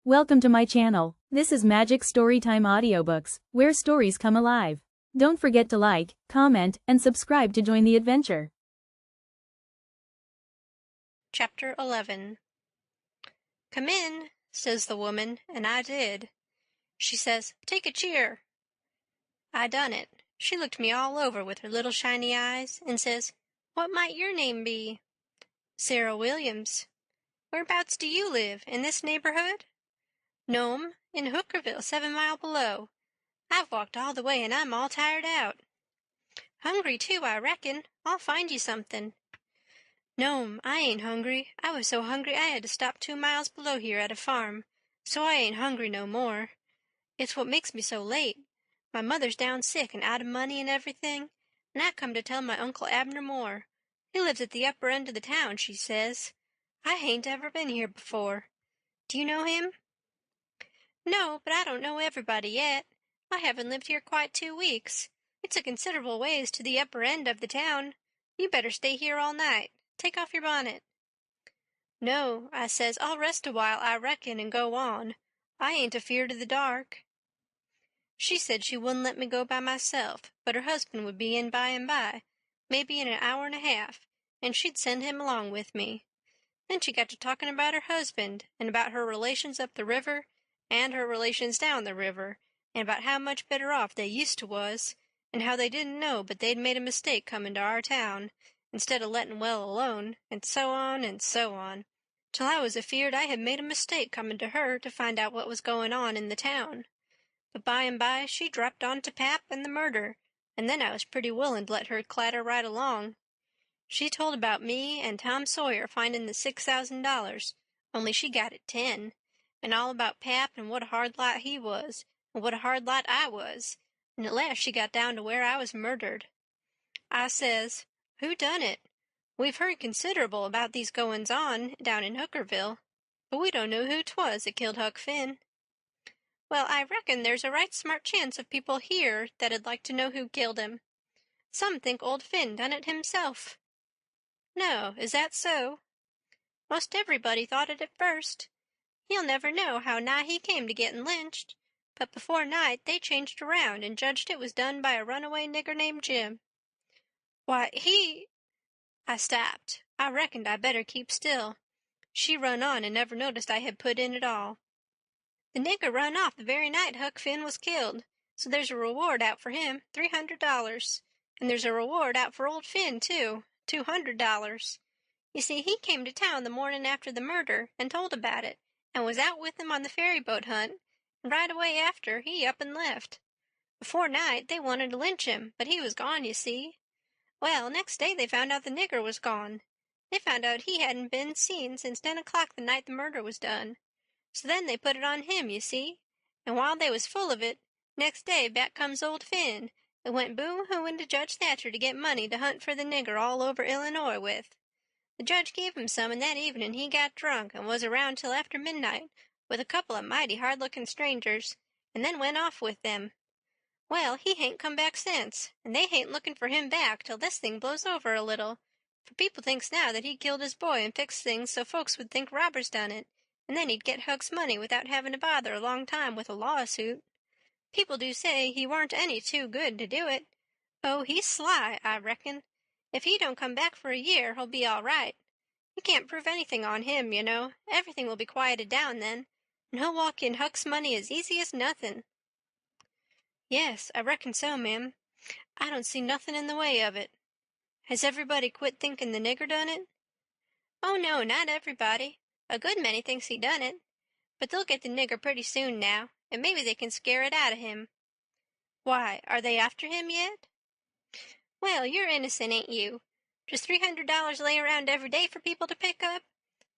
Welcome to my channel. This is Magic Storytime Audiobooks, where stories come alive. Don't forget to like, comment, and subscribe to join the adventure. Chapter 11. "Come in," says the woman, and I did. She says, "Take a cheer." I done it. She looked me all over with her little shiny eyes and says, "What might your name be?" "Sarah Williams." "Whereabouts do you live, in this neighborhood?" "No'm, in Hookerville, 7 mile below. I've walked all the way and I'm all tired out." "Hungry too, I reckon. I'll find you something." "No'm, I ain't hungry. I was so hungry I had to stop 2 miles below here at a farm, so I ain't hungry no more. It's what makes me so late. My mother's down sick and out of money and everything, and I come to tell my Uncle Abner Moore. He lives at the upper end of the town, she says. I hain't ever been here before. Do you know him?" "No, but I don't know everybody yet. I haven't lived here quite 2 weeks. It's a considerable ways to the upper end of the town. You better stay here all night. Take off your bonnet." "No," I says, "I'll rest a while, I reckon, and go on. I ain't afeard of the dark." She said she wouldn't let me go by myself, but her husband would be in by and by, maybe in an hour and a half, and she'd send him along with me. Then she got to talking about her husband, and about her relations up the river, and her relations down the river, and about how much better off they used to was, and how they didn't know but they'd made a mistake comin' to our town, instead of lettin' well alone, and so on, till I was afeard I had made a mistake comin' to her to find out what was goin' on in the town. But by and by she dropped on to Pap and the murder, and then I was pretty willin' to let her clatter right along. She told about me and Tom Sawyer finding the $6,000, only she got it 10, and all about Pap and what a hard lot he was, and what a hard lot I was, and at last she got down to where I was murdered. I says, "Who done it? We've heard considerable about these goings-on down in Hookerville, but we don't know who 'twas that killed Huck Finn." "Well, I reckon there's a right smart chance of people here that'd like to know who killed him. Some think old Finn done it himself." "No, is that so?" "Most everybody thought it at first. He'll never know how nigh he came to getting lynched, but before night they changed around and judged it was done by a runaway nigger named Jim." "Why, I stopped. I reckoned I better keep still. She run on and never noticed I had put in at all. "The nigger run off the very night Huck Finn was killed, so there's a reward out for him, $300, and there's a reward out for old Finn, too, $200. You see, he came to town the morning after the murder and told about it, and was out with them on the ferry boat hunt, and right away after he up and left. Before night they wanted to lynch him, but he was gone, you see. Well, next day they found out the nigger was gone. They found out he hadn't been seen since 10 o'clock the night the murder was done. So then they put it on him, you see, and while they was full of it, next day back comes old Finn, and went boo-hooing to Judge Thatcher to get money to hunt for the nigger all over Illinois with. The judge gave him some, and that evening he got drunk and was around till after midnight with a couple of mighty hard-looking strangers, and then went off with them. Well, he hain't come back since, and they hain't looking for him back till this thing blows over a little, for people thinks now that he killed his boy and fixed things so folks would think robbers done it, and then he'd get Huck's money without having to bother a long time with a lawsuit. People do say he weren't any too good to do it. Oh, he's sly, I reckon. If he don't come back for a year, he'll be all right. You can't prove anything on him, you know. Everything will be quieted down then, and he'll walk in Huck's money as easy as nothing." "Yes, I reckon so, ma'am. I don't see nothing in the way of it." "Has everybody quit thinking the nigger done it?" "Oh, no, not everybody. A good many thinks he done it. But they'll get the nigger pretty soon now, and maybe they can scare it out of him." "Why, are they after him yet?" "Well, you're innocent, ain't you? Does $300 lay around every day for people to pick up?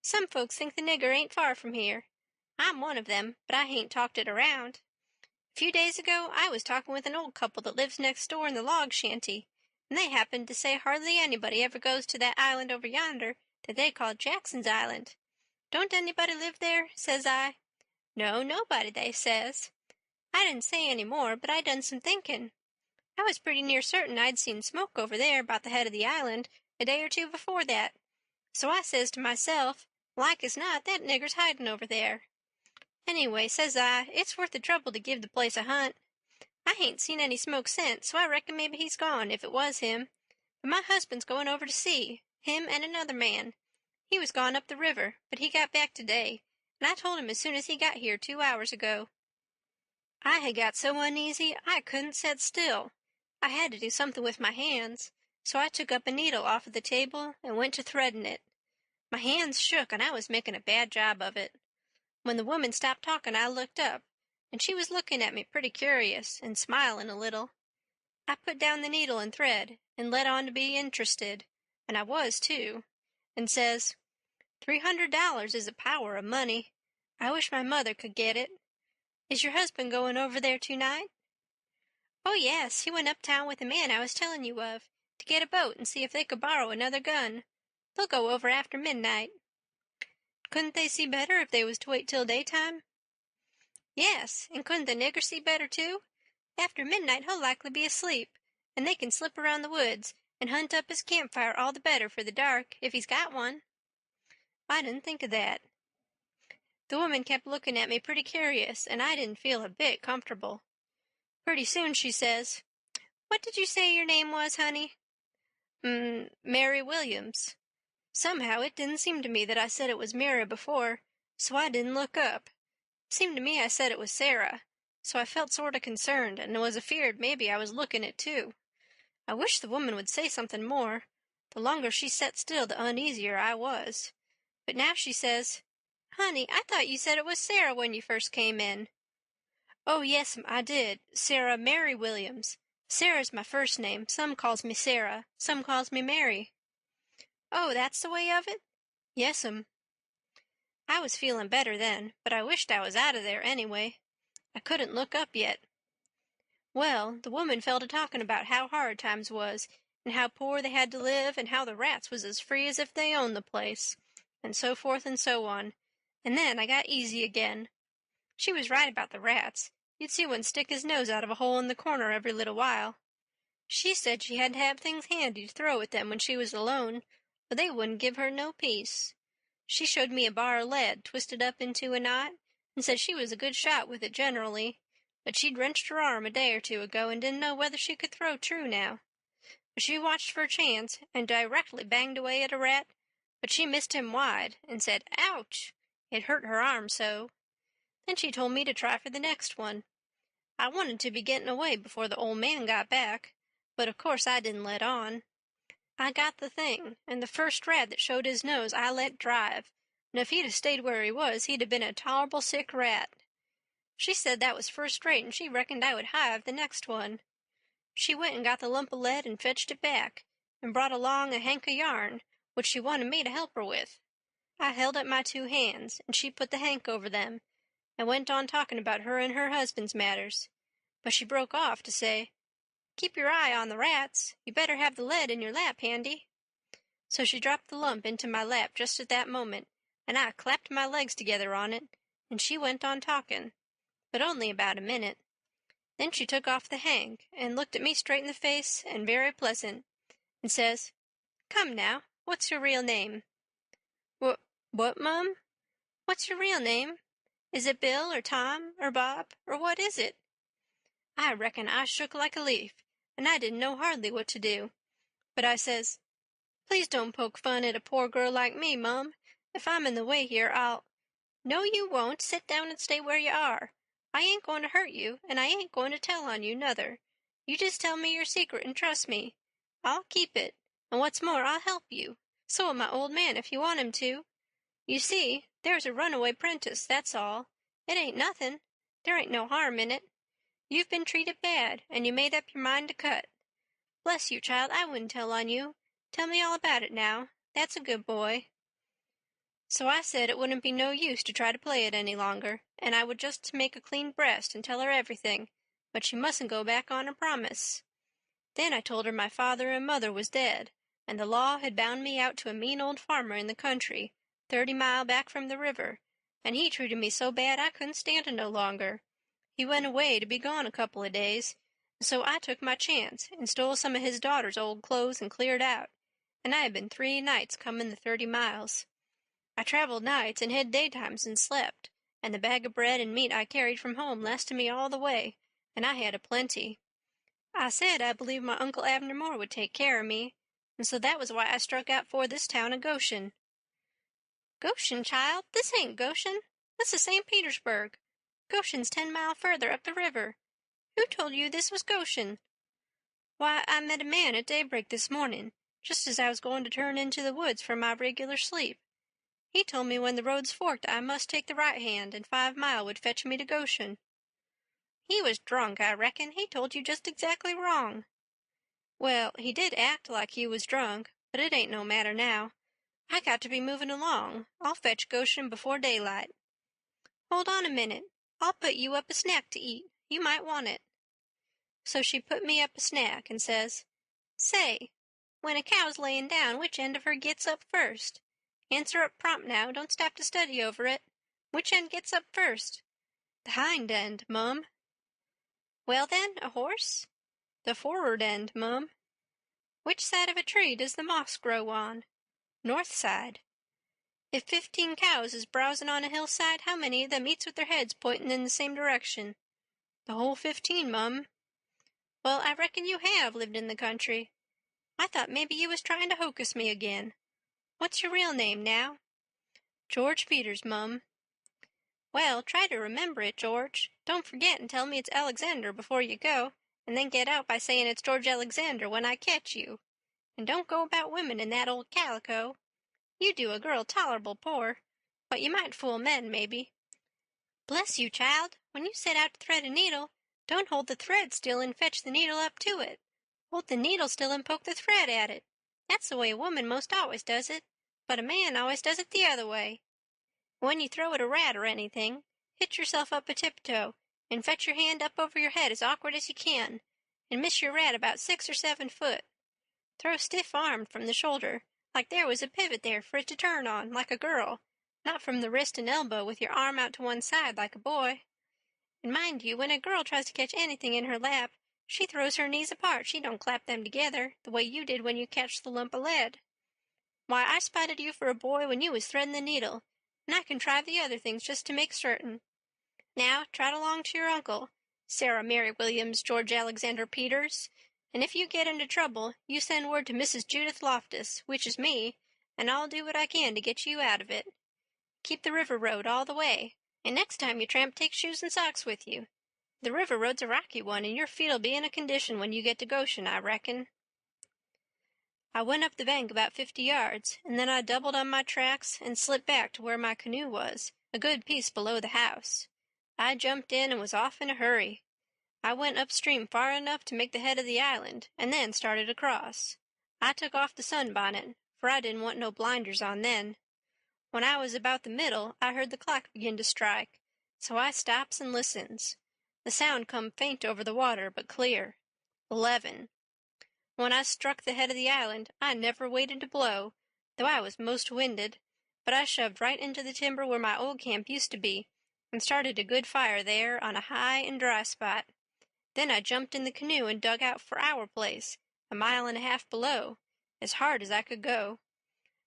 Some folks think the nigger ain't far from here. I'm one of them, but I hain't talked it around. A few days ago I was talking with an old couple that lives next door in the log shanty, and they happened to say hardly anybody ever goes to that island over yonder that they call Jackson's Island. 'Don't anybody live there?' says I. 'No, nobody,' they says. I didn't say any more, but I done some thinking. I was pretty near certain I'd seen smoke over there about the head of the island a day or two before that. So I says to myself, like as not that nigger's hiding over there. Anyway, says I, it's worth the trouble to give the place a hunt. I hain't seen any smoke since, so I reckon maybe he's gone, if it was him. But my husband's going over to see, him and another man. He was gone up the river, but he got back today, and I told him as soon as he got here 2 hours ago. I had got so uneasy I couldn't set still. I had to do something with my hands, so I took up a needle off of the table and went to threading it. My hands shook, and I was making a bad job of it. When the woman stopped talking, I looked up, and she was looking at me pretty curious and smiling a little. I put down the needle and thread and let on to be interested, and I was, too, and says, $300 is a power of money. I wish my mother could get it. Is your husband going over there tonight? Oh, yes, he went uptown with the man I was telling you of, to get a boat and see if they could borrow another gun. They'll go over after midnight. Couldn't they see better if they was to wait till daytime? Yes, and couldn't the nigger see better, too? After midnight he'll likely be asleep, and they can slip around the woods and hunt up his campfire all the better for the dark, if he's got one. I didn't think of that. The woman kept looking at me pretty curious, and I didn't feel a bit comfortable. Pretty soon she says, "What did you say your name was, honey?" Mary Williams. Somehow it didn't seem to me that I said it was Mary before, so I didn't look up. It seemed to me I said it was Sarah, so I felt sort of concerned and was afeard maybe I was looking it too. I wished the woman would say something more. The longer she sat still, the uneasier I was. But now she says, "Honey, I thought you said it was Sarah when you first came in." "Oh, yes'm, I did. Sarah Mary Williams. Sarah's my first name. Some calls me Sarah, some calls me Mary." "Oh, that's the way of it?" "Yes'm." I was feeling better then, but I wished I was out of there anyway. I couldn't look up yet. Well, the woman fell to talking about how hard times was, and how poor they had to live, and how the rats was as free as if they owned the place, and so forth and so on, and then I got easy again. She was right about the rats. You'd see one stick his nose out of a hole in the corner every little while. She said she had to have things handy to throw at them when she was alone, or they wouldn't give her no peace. She showed me a bar of lead twisted up into a knot, and said she was a good shot with it generally, but she'd wrenched her arm a day or two ago and didn't know whether she could throw true now. But she watched for a chance and directly banged away at a rat, but she missed him wide and said, "Ouch!" It hurt her arm so. Then she told me to try for the next one. I wanted to be getting away before the old man got back, but of course I didn't let on. I got the thing, and the first rat that showed his nose I let drive, and if he'd have stayed where he was he'd have been a tolerable sick rat. She said that was first rate, and she reckoned I would hive the next one. She went and got the lump of lead and fetched it back, and brought along a hank of yarn, which she wanted me to help her with. I held up my 2 hands, and she put the hank over them, and went on talking about her and her husband's matters. But she broke off to say, "Keep your eye on the rats. You better have the lead in your lap handy." So she dropped the lump into my lap just at that moment, and I clapped my legs together on it, and she went on talking, but only about a minute. Then she took off the hank and looked at me straight in the face and very pleasant, and says, "Come now, what's your real name?" What, Mum? What's your real name? Is it Bill or Tom or Bob, or what is it?" I reckon I shook like a leaf, and I didn't know hardly what to do. But I says, "Please don't poke fun at a poor girl like me, Mum. If I'm in the way here, I'll—" "No, you won't. Sit down and stay where you are. I ain't going to hurt you, and I ain't going to tell on you, nuther. You just tell me your secret and trust me. I'll keep it, and what's more, I'll help you. So'll my old man if you want him to. You see, there's a runaway prentice, that's all. It ain't nothing. There ain't no harm in it. You've been treated bad, and you made up your mind to cut. Bless you, child, I wouldn't tell on you. Tell me all about it now. That's a good boy." So I said it wouldn't be no use to try to play it any longer, and I would just make a clean breast and tell her everything, but she mustn't go back on her promise. Then I told her my father and mother was dead, and the law had bound me out to a mean old farmer in the country, 30 mile back from the river, and he treated me so bad I couldn't stand it no longer. He went away to be gone a couple of days, so I took my chance and stole some of his daughter's old clothes and cleared out, and I had been 3 nights coming the 30 miles. I traveled nights and had daytimes and slept, and the bag of bread and meat I carried from home lasted me all the way, and I had a plenty. I said I believed my Uncle Abner Moore would take care of me, and so that was why I struck out for this town of Goshen. Goshen, child? This ain't Goshen. This is St. Petersburg. Goshen's 10 miles further up the river. Who told you this was Goshen? Why, I met a man at daybreak this morning, just as I was going to turn into the woods for my regular sleep. He told me when the roads forked I must take the right hand, and 5 mile would fetch me to Goshen. He was drunk, I reckon. He told you just exactly wrong. Well, he did act like he was drunk, but it ain't no matter now. I got to be moving along. I'll fetch Goshen before daylight. Hold on a minute. I'll put you up a snack to eat. You might want it. So she put me up a snack and says, Say, when a cow's laying down, which end of her gets up first? Answer up prompt now. Don't stop to study over it. Which end gets up first? The hind end, Mum. Well then, a horse? The forward end, Mum. Which side of a tree does the moss grow on? North side. If 15 cows is browsing on a hillside, how many of them eats with their heads pointing in the same direction? The whole 15, Mum. Well, I reckon you have lived in the country. I thought maybe you was trying to hocus me again. What's your real name, now? George Peters, Mum. Well, try to remember it, George. Don't forget and tell me it's Alexander before you go, and then get out by saying it's George Alexander when I catch you. And don't go about women in that old calico. You do a girl tolerable poor, but you might fool men, maybe. Bless you, child. When you set out to thread a needle, don't hold the thread still and fetch the needle up to it. Hold the needle still and poke the thread at it. That's the way a woman most always does it, but a man always does it the other way. When you throw at a rat or anything, hitch yourself up a tiptoe, and fetch your hand up over your head as awkward as you can, and miss your rat about 6 or 7 foot. Throw stiff-armed from the shoulder, like there was a pivot there for it to turn on, like a girl, not from the wrist and elbow with your arm out to one side like a boy. And mind you, when a girl tries to catch anything in her lap, she throws her knees apart. She don't clap them together, the way you did when you catched the lump of lead. Why, I spotted you for a boy when you was threading the needle, and I contrived the other things just to make certain. Now, trot along to your uncle, Sarah Mary Williams George Alexander Peters, and if you get into trouble, you send word to Mrs. Judith Loftus, which is me, and I'll do what I can to get you out of it. Keep the river road all the way, and next time you tramp, take shoes and socks with you. The river road's a rocky one, and your feet'll be in a condition when you get to Goshen, I reckon. I went up the bank about 50 yards, and then I doubled on my tracks and slipped back to where my canoe was, a good piece below the house. I jumped in and was off in a hurry. I went upstream far enough to make the head of the island, and then started across. I took off the sunbonnet, for I didn't want no blinders on then. When I was about the middle, I heard the clock begin to strike, so I stops and listens. The sound come faint over the water, but clear. 11. When I struck the head of the island, I never waited to blow, though I was most winded, but I shoved right into the timber where my old camp used to be, and started a good fire there on a high and dry spot. Then I jumped in the canoe and dug out for our place, 1.5 miles below, as hard as I could go.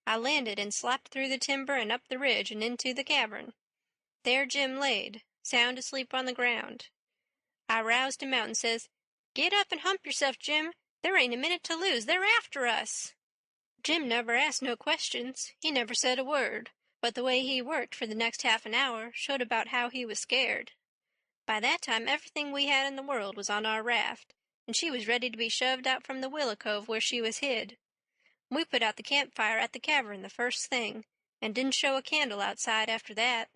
I landed and slopped through the timber and up the ridge and into the cavern. There Jim laid, sound asleep on the ground. I roused him out and says, "Get up and hump yourself, Jim. There ain't a minute to lose. They're after us." Jim never asked no questions. He never said a word, but the way he worked for the next half an hour showed about how he was scared. By that time everything we had in the world was on our raft, and she was ready to be shoved out from the willow cove where she was hid. We put out the campfire at the cavern the first thing, and didn't show a candle outside after that.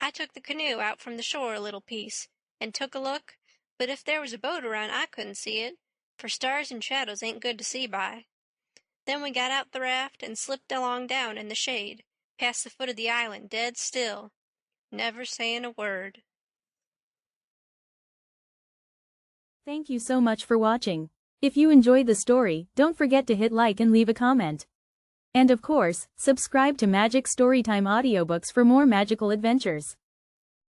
I took the canoe out from the shore a little piece, and took a look, but if there was a boat around I couldn't see it, for stars and shadows ain't good to see by. Then we got out the raft and slipped along down in the shade, past the foot of the island dead still, never saying a word. Thank you so much for watching. If you enjoyed the story, don't forget to hit like and leave a comment. And of course, subscribe to Magic Storytime Audiobooks for more magical adventures.